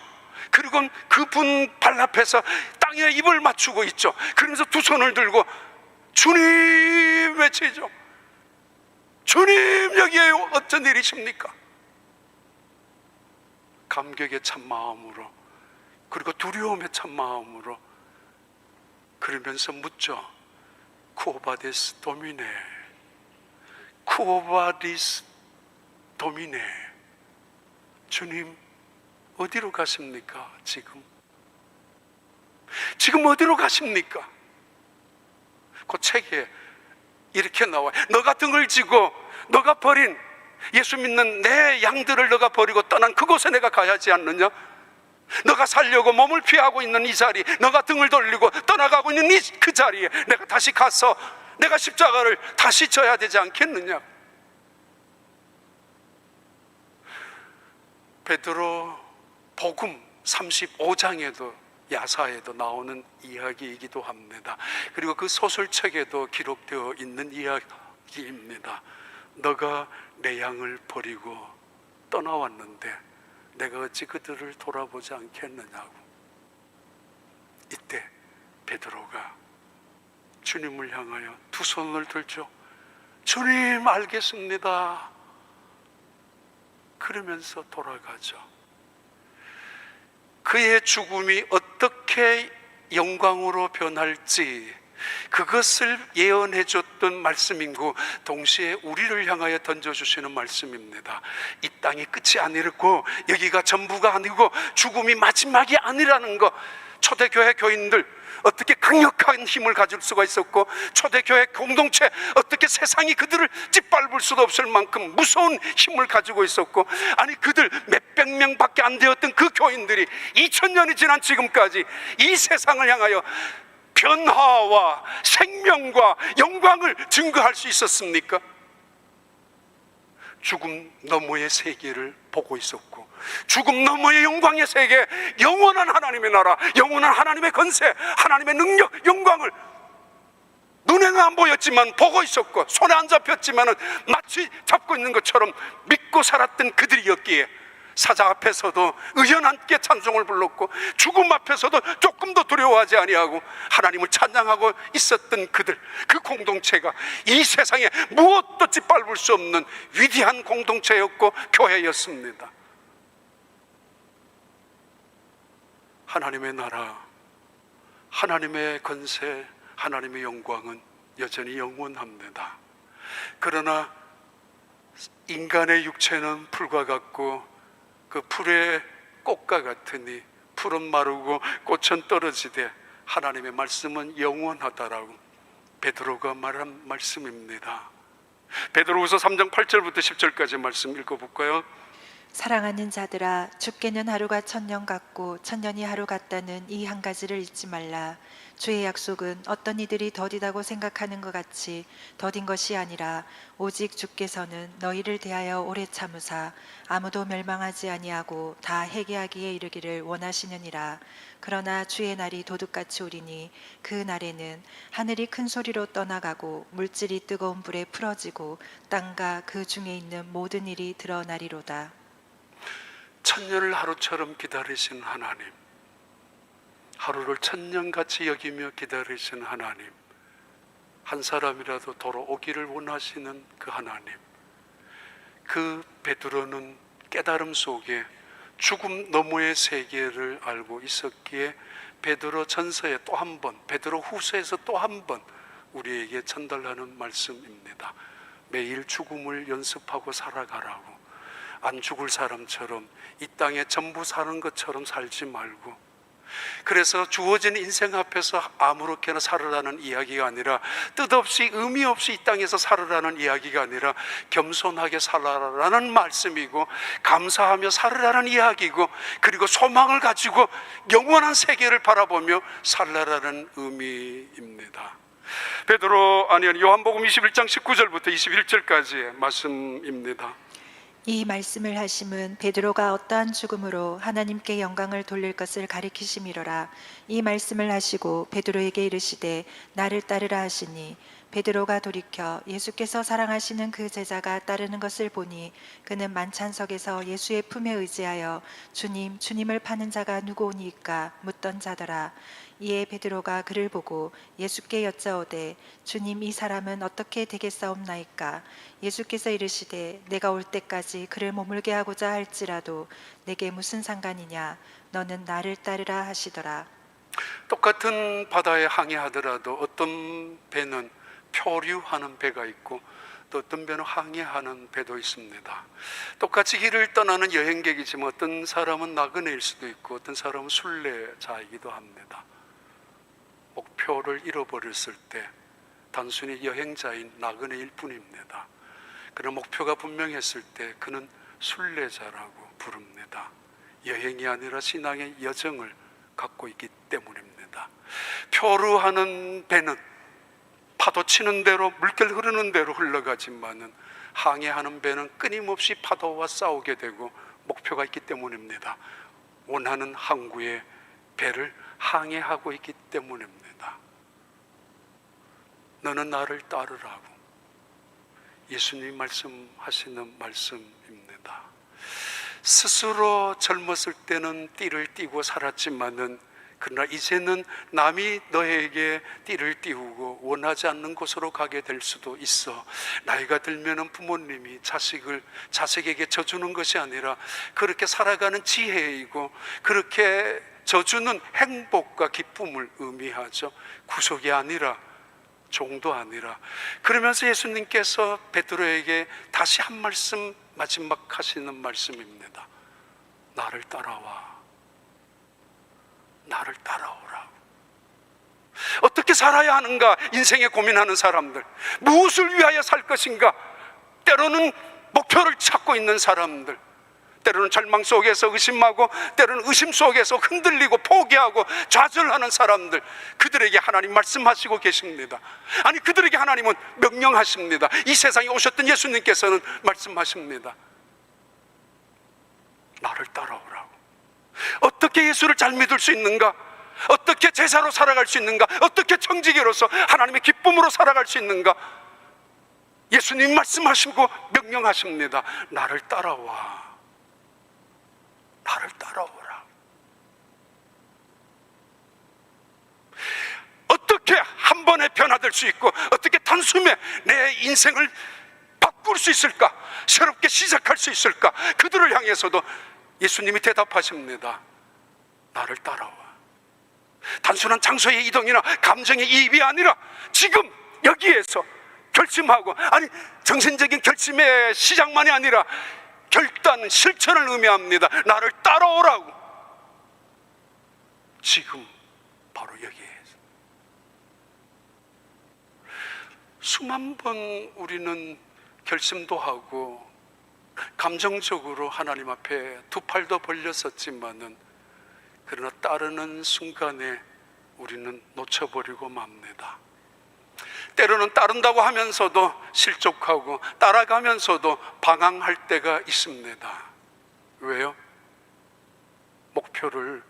그리고 그분 발 앞에서 땅에 입을 맞추고 있죠. 그러면서 두 손을 들고 주님 외치죠. 주님, 여기에 어쩐 일이십니까? 감격의 참 마음으로, 그리고 두려움의 참 마음으로 그러면서 묻죠. 쿠오바디스 도미네, 쿠오바디스 도미네. 주님, 어디로 가십니까? 지금 어디로 가십니까? 그 책에 이렇게 나와요. 너가 등을 지고 너가 버린, 예수 믿는 내 양들을 너가 버리고 떠난 그곳에 내가 가야 하지 않느냐? 너가 살려고 몸을 피하고 있는 이 자리, 너가 등을 돌리고 떠나가고 있는 그 자리에 내가 다시 가서 내가 십자가를 다시 져야 되지 않겠느냐? 베드로 복음 35장에도 야사에도 나오는 이야기이기도 합니다. 그리고 그 소설책에도 기록되어 있는 이야기입니다. 너가 내 양을 버리고 떠나왔는데 내가 어찌 그들을 돌아보지 않겠느냐고. 이때 베드로가 주님을 향하여 두 손을 들죠. 주님, 알겠습니다. 그러면서 돌아가죠. 그의 죽음이 어떻게 영광으로 변할지 그것을 예언해 줬던 말씀이고, 동시에 우리를 향하여 던져주시는 말씀입니다. 이 땅이 끝이 아니고 여기가 전부가 아니고 죽음이 마지막이 아니라는 것. 초대교회 교인들 어떻게 강력한 힘을 가질 수가 있었고, 초대교회 공동체 어떻게 세상이 그들을 짓밟을 수도 없을 만큼 무서운 힘을 가지고 있었고, 아니 그들 몇백 명밖에 안 되었던 그 교인들이 2000년이 지난 지금까지 이 세상을 향하여 변화와 생명과 영광을 증거할 수 있었습니까? 죽음 너머의 세계를 보고 있었고, 죽음 너머의 영광의 세계, 영원한 하나님의 나라, 영원한 하나님의 건세, 하나님의 능력, 영광을 눈에는 안 보였지만 보고 있었고, 손에 안 잡혔지만 마치 잡고 있는 것처럼 믿고 살았던 그들이었기에 사자 앞에서도 의연함께 찬송을 불렀고, 죽음 앞에서도 조금도 두려워하지 아니하고 하나님을 찬양하고 있었던 그들, 그 공동체가 이 세상에 무엇도 짓밟을 수 없는 위대한 공동체였고 교회였습니다. 하나님의 나라, 하나님의 건세, 하나님의 영광은 여전히 영원합니다. 그러나 인간의 육체는 풀과 같고 그 풀의 꽃과 같으니 풀은 마르고 꽃은 떨어지되 하나님의 말씀은 영원하다라고. 베드로가 말한 말씀입니다. 베드로후서 3장 8절부터 10절까지 말씀 읽어볼까요? 사랑하는 자들아, 죽게는 하루가 천년 같고 천년이 하루 같다는 이 한 가지를 잊지 말라. 주의 약속은 어떤 이들이 더디다고 생각하는 것 같이 더딘 것이 아니라 오직 주께서는 너희를 대하여 오래 참으사 아무도 멸망하지 아니하고 다 회개하기에 이르기를 원하시느니라. 그러나 주의 날이 도둑같이 오리니 그 날에는 하늘이 큰 소리로 떠나가고 물질이 뜨거운 불에 풀어지고 땅과 그 중에 있는 모든 일이 드러나리로다. 천년을 하루처럼 기다리신 하나님, 하루를 천년같이 여기며 기다리신 하나님, 한 사람이라도 돌아오기를 원하시는 그 하나님, 그 베드로는 깨달음 속에 죽음 너머의 세계를 알고 있었기에 베드로 전서에 또 한 번, 베드로 후서에서 또 한 번 우리에게 전달하는 말씀입니다. 매일 죽음을 연습하고 살아가라고. 안 죽을 사람처럼 이 땅에 전부 사는 것처럼 살지 말고, 그래서 주어진 인생 앞에서 아무렇게나 살으라는 이야기가 아니라, 뜻없이 의미 없이 이 땅에서 살으라는 이야기가 아니라 겸손하게 살아라라는 말씀이고, 감사하며 살으라는 이야기고, 그리고 소망을 가지고 영원한 세계를 바라보며 살라라는 의미입니다. 요한복음 21장 19절부터 21절까지의 말씀입니다. 이 말씀을 하심은 베드로가 어떠한 죽음으로 하나님께 영광을 돌릴 것을 가리키심이로라. 이 말씀을 하시고 베드로에게 이르시되 나를 따르라 하시니 베드로가 돌이켜 예수께서 사랑하시는 그 제자가 따르는 것을 보니 그는 만찬석에서 예수의 품에 의지하여 주님, 주님을 파는 자가 누구오니이까 묻던 자더라. 이에 베드로가 그를 보고 예수께 여짜오되 주님, 이 사람은 어떻게 되겠사옵나이까? 예수께서 이르시되 내가 올 때까지 그를 머물게 하고자 할지라도 내게 무슨 상관이냐? 너는 나를 따르라 하시더라. 똑같은 바다에 항해하더라도 어떤 배는 표류하는 배가 있고 또 어떤 배는 항해하는 배도 있습니다. 똑같이 길을 떠나는 여행객이지만 어떤 사람은 나그네일 수도 있고 어떤 사람은 순례자이기도 합니다. 목표를 잃어버렸을 때 단순히 여행자인 나그네일 뿐입니다. 그러나 목표가 분명했을 때 그는 순례자라고 부릅니다. 여행이 아니라 신앙의 여정을 갖고 있기 때문입니다. 표류하는 배는 파도 치는 대로, 물결 흐르는 대로 흘러가지만은 항해하는 배는 끊임없이 파도와 싸우게 되고 목표가 있기 때문입니다. 원하는 항구의 배를 항해하고 있기 때문입니다. 너는 나를 따르라고 예수님 말씀하시는 말씀입니다. 스스로 젊었을 때는 띠를 띠고 살았지만은 그러나 이제는 남이 너에게 띠를 띠우고 원하지 않는 곳으로 가게 될 수도 있어. 나이가 들면은 부모님이 자식에게 져주는 것이 아니라 그렇게 살아가는 지혜이고 그렇게 져주는 행복과 기쁨을 의미하죠. 구속이 아니라, 종도 아니라. 그러면서 예수님께서 베드로에게 다시 한 말씀, 마지막 하시는 말씀입니다. 나를 따라와. 나를 따라오라. 어떻게 살아야 하는가 인생에 고민하는 사람들, 무엇을 위하여 살 것인가, 때로는 목표를 찾고 있는 사람들, 때로는 절망 속에서 의심하고 때로는 의심 속에서 흔들리고 포기하고 좌절하는 사람들, 그들에게 하나님 말씀하시고 계십니다. 아니, 그들에게 하나님은 명령하십니다. 이 세상에 오셨던 예수님께서는 말씀하십니다. 나를 따라오라고. 어떻게 예수를 잘 믿을 수 있는가? 어떻게 제자로 살아갈 수 있는가? 어떻게 청지기로서 하나님의 기쁨으로 살아갈 수 있는가? 예수님 말씀하시고 명령하십니다. 나를 따라와. 나를 따라오라. 어떻게 한 번에 변화될 수 있고 어떻게 단숨에 내 인생을 바꿀 수 있을까? 새롭게 시작할 수 있을까? 그들을 향해서도 예수님이 대답하십니다. 나를 따라와. 단순한 장소의 이동이나 감정의 이입이 아니라 지금 여기에서 결심하고, 아니 정신적인 결심의 시작만이 아니라 결단, 실천을 의미합니다. 나를 따라오라고. 지금 바로 여기에서. 수만 번 우리는 결심도 하고 감정적으로 하나님 앞에 두 팔도 벌렸었지만은, 그러나 따르는 순간에 우리는 놓쳐버리고 맙니다. 때로는 따른다고 하면서도 실족하고 따라가면서도 방황할 때가 있습니다. 왜요? 목표를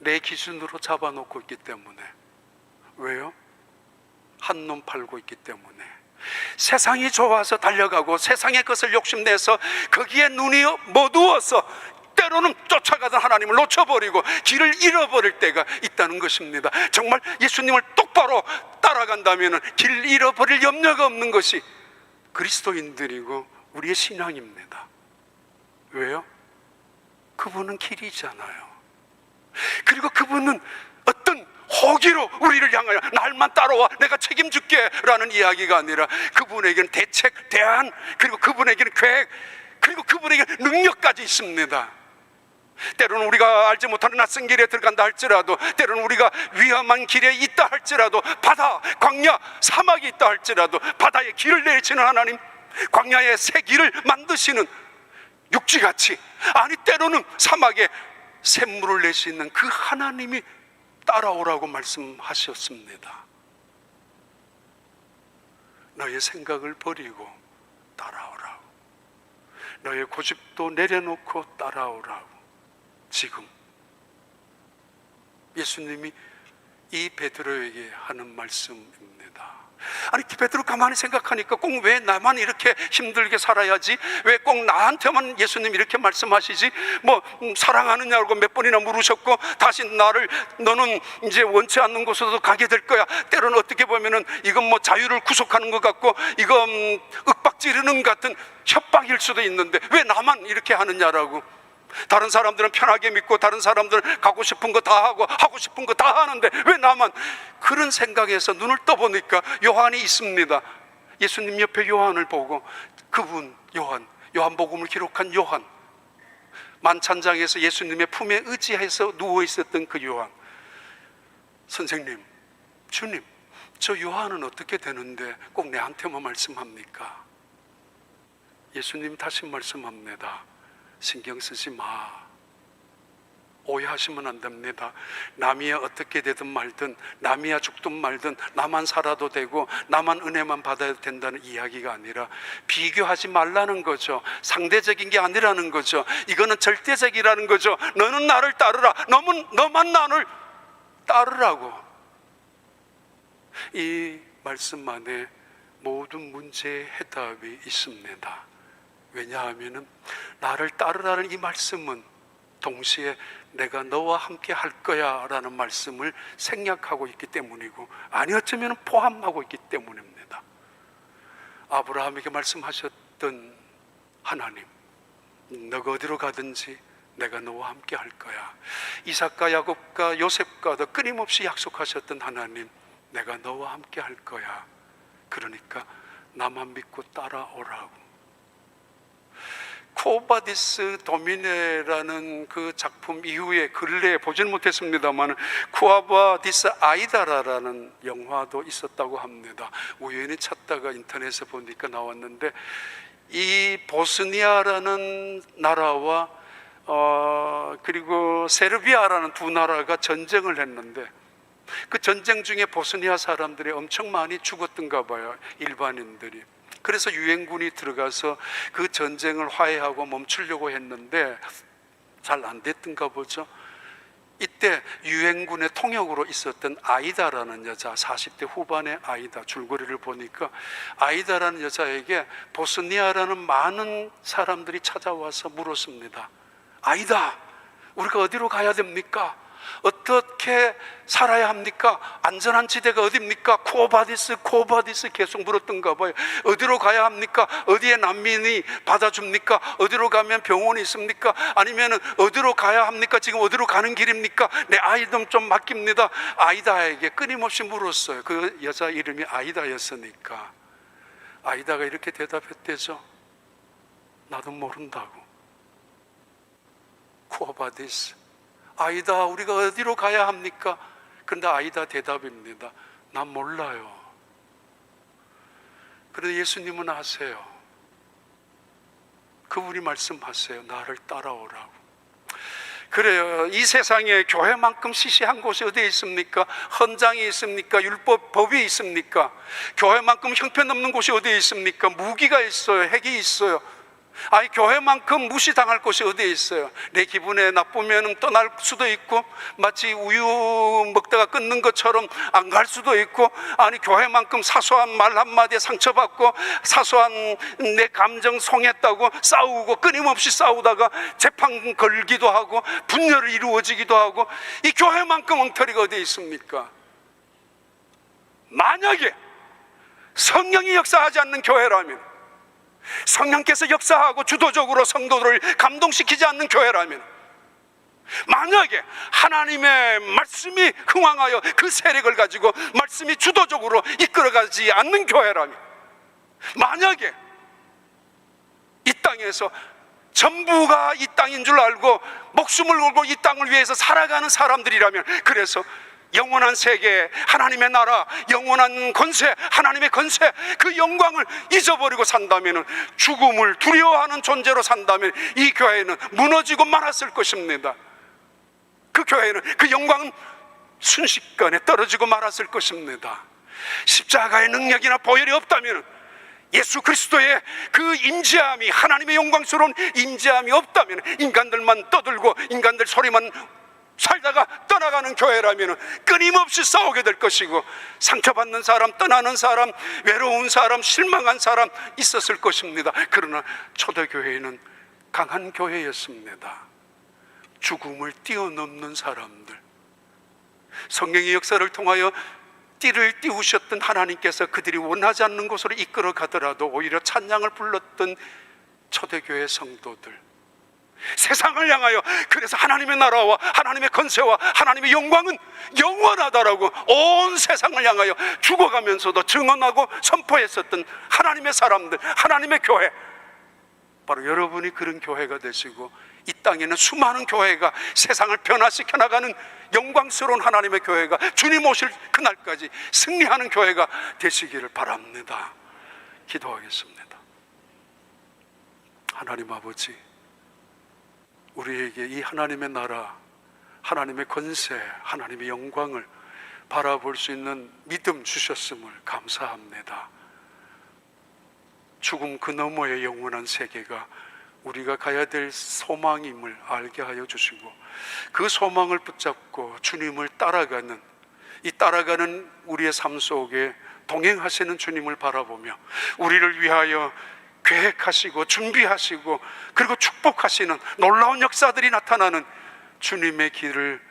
내 기준으로 잡아놓고 있기 때문에. 왜요? 한눈 팔고 있기 때문에. 세상이 좋아서 달려가고 세상의 것을 욕심내서 거기에 눈이 어두워서 때로는 쫓아가던 하나님을 놓쳐버리고 길을 잃어버릴 때가 있다는 것입니다. 정말 예수님을 똑바로 따라간다면 길 잃어버릴 염려가 없는 것이 그리스도인들이고 우리의 신앙입니다. 왜요? 그분은 길이잖아요. 그리고 그분은 어떤 호기로 우리를 향하여 날만 따라와 내가 책임줄게 라는 이야기가 아니라, 그분에게는 대책, 대안, 그리고 그분에게는 계획, 그리고 그분에게는 능력까지 있습니다. 때로는 우리가 알지 못하는 낯선 길에 들어간다 할지라도, 때로는 우리가 위험한 길에 있다 할지라도, 바다, 광야, 사막이 있다 할지라도 바다에 길을 내리시는 하나님, 광야에 새 길을 만드시는 육지같이, 아니 때로는 사막에 샘물을 내시는 그 하나님이 따라오라고 말씀하셨습니다. 너의 생각을 버리고 따라오라고, 너의 고집도 내려놓고 따라오라고. 지금 예수님이 이 베드로에게 하는 말씀입니다. 아니 베드로 가만히 생각하니까 꼭 왜 나만 이렇게 힘들게 살아야지? 왜 꼭 나한테만 예수님이 이렇게 말씀하시지? 사랑하느냐고 몇 번이나 물으셨고, 다시 나를 너는 이제 원치 않는 곳으로 가게 될 거야. 때로는 어떻게 보면은 이건 자유를 구속하는 것 같고, 이건 윽박 지르는 같은 협박일 수도 있는데 왜 나만 이렇게 하느냐라고. 다른 사람들은 편하게 믿고 다른 사람들은 가고 싶은 거 다 하고 하고 싶은 거 다 하는데 왜 나만? 그런 생각에서 눈을 떠보니까 요한이 있습니다. 예수님 옆에 요한을 보고, 그분 요한복음을 기록한 요한, 만찬장에서 예수님의 품에 의지해서 누워 있었던 그 요한. 선생님, 주님, 저 요한은 어떻게 되는데 꼭 내한테만 말씀합니까? 예수님 다시 말씀합니다. 신경 쓰지 마. 오해하시면 안 됩니다. 남이야 어떻게 되든 말든, 남이야 죽든 말든, 나만 살아도 되고 나만 은혜만 받아야 된다는 이야기가 아니라, 비교하지 말라는 거죠. 상대적인 게 아니라는 거죠. 이거는 절대적이라는 거죠. 너는 나를 따르라. 너만 나를 따르라고. 이 말씀 안에 모든 문제의 해답이 있습니다. 왜냐하면 나를 따르라는 이 말씀은 동시에 내가 너와 함께 할 거야 라는 말씀을 생략하고 있기 때문이고, 아니 어쩌면 포함하고 있기 때문입니다. 아브라함에게 말씀하셨던 하나님, 너가 어디로 가든지 내가 너와 함께 할 거야. 이삭과 야곱과 요셉과도 끊임없이 약속하셨던 하나님, 내가 너와 함께 할 거야. 그러니까 나만 믿고 따라오라고. 쿠오바디스 도미네라는 그 작품 이후에 근래에 보지는 못했습니다만, 쿠오바디스 아이다라라는 영화도 있었다고 합니다. 우연히 찾다가 인터넷에 보니까 나왔는데, 이 보스니아라는 나라와 그리고 세르비아라는 두 나라가 전쟁을 했는데, 그 전쟁 중에 보스니아 사람들이 엄청 많이 죽었던가 봐요, 일반인들이. 그래서 유엔군이 들어가서 그 전쟁을 화해하고 멈추려고 했는데 잘 안 됐던가 보죠. 이때 유엔군의 통역으로 있었던 아이다라는 여자, 40대 후반의 아이다, 줄거리를 보니까 아이다라는 여자에게 보스니아라는 많은 사람들이 찾아와서 물었습니다. 아이다, 우리가 어디로 가야 됩니까? 어떻게 살아야 합니까? 안전한 지대가 어디입니까? 쿠오바디스 계속 물었던가 봐요. 어디로 가야 합니까? 어디에 난민이 받아줍니까? 어디로 가면 병원이 있습니까? 아니면 어디로 가야 합니까? 지금 어디로 가는 길입니까? 내 아이 좀 맡깁니다. 아이다에게 끊임없이 물었어요. 그 여자 이름이 아이다였으니까. 아이다가 이렇게 대답했대죠. 나도 모른다고. 쿠오바디스, 아이다, 우리가 어디로 가야 합니까? 그런데 아이다 대답입니다. 난 몰라요. 그런데 예수님은 아세요. 그분이 말씀하세요. 나를 따라오라고. 그래요. 이 세상에 교회만큼 시시한 곳이 어디에 있습니까? 헌장이 있습니까? 율법법이 있습니까? 교회만큼 형편없는 곳이 어디에 있습니까? 무기가 있어요. 핵이 있어요. 아니, 교회만큼 무시당할 곳이 어디에 있어요? 내 기분에 나쁘면 떠날 수도 있고, 마치 우유 먹다가 끊는 것처럼 안 갈 수도 있고, 아니, 교회만큼 사소한 말 한마디에 상처받고, 사소한 내 감정 송했다고 싸우고, 끊임없이 싸우다가 재판 걸기도 하고, 분열이 이루어지기도 하고, 이 교회만큼 엉터리가 어디에 있습니까? 만약에 성령이 역사하지 않는 교회라면, 성령께서 역사하고 주도적으로 성도들을 감동시키지 않는 교회라면, 만약에 하나님의 말씀이 흥황하여 그 세력을 가지고 말씀이 주도적으로 이끌어가지 않는 교회라면, 만약에 이 땅에서 전부가 이 땅인 줄 알고 목숨을 걸고 이 땅을 위해서 살아가는 사람들이라면, 그래서 영원한 세계, 하나님의 나라, 영원한 권세, 하나님의 권세, 그 영광을 잊어버리고 산다면, 죽음을 두려워하는 존재로 산다면 이 교회는 무너지고 말았을 것입니다. 그 교회는, 그 영광은 순식간에 떨어지고 말았을 것입니다. 십자가의 능력이나 보혈이 없다면, 예수 그리스도의 그 임재함이, 하나님의 영광스러운 임재함이 없다면, 인간들만 떠들고 인간들 소리만 살다가 떠나가는 교회라면 끊임없이 싸우게 될 것이고, 상처받는 사람, 떠나는 사람, 외로운 사람, 실망한 사람 있었을 것입니다. 그러나 초대교회는 강한 교회였습니다. 죽음을 뛰어넘는 사람들, 성령의 역사를 통하여 띠를 띄우셨던 하나님께서 그들이 원하지 않는 곳으로 이끌어 가더라도 오히려 찬양을 불렀던 초대교회 성도들, 세상을 향하여, 그래서 하나님의 나라와 하나님의 권세와 하나님의 영광은 영원하다라고 온 세상을 향하여 죽어가면서도 증언하고 선포했었던 하나님의 사람들, 하나님의 교회, 바로 여러분이 그런 교회가 되시고, 이 땅에는 수많은 교회가 세상을 변화시켜 나가는 영광스러운 하나님의 교회가 주님 오실 그날까지 승리하는 교회가 되시기를 바랍니다. 기도하겠습니다. 하나님 아버지, 우리에게 이 하나님의 나라, 하나님의 권세, 하나님의 영광을 바라볼 수 있는 믿음 주셨음을 감사합니다. 죽음 그 너머의 영원한 세계가 우리가 가야 될 소망임을 알게 하여 주시고, 그 소망을 붙잡고 주님을 따라가는, 이 따라가는 우리의 삶 속에 동행하시는 주님을 바라보며 우리를 위하여 계획하시고 준비하시고 그리고 축복하시는 놀라운 역사들이 나타나는 주님의 길을,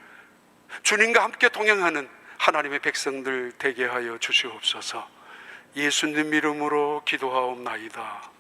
주님과 함께 동행하는 하나님의 백성들 되게 하여 주시옵소서. 예수님 이름으로 기도하옵나이다.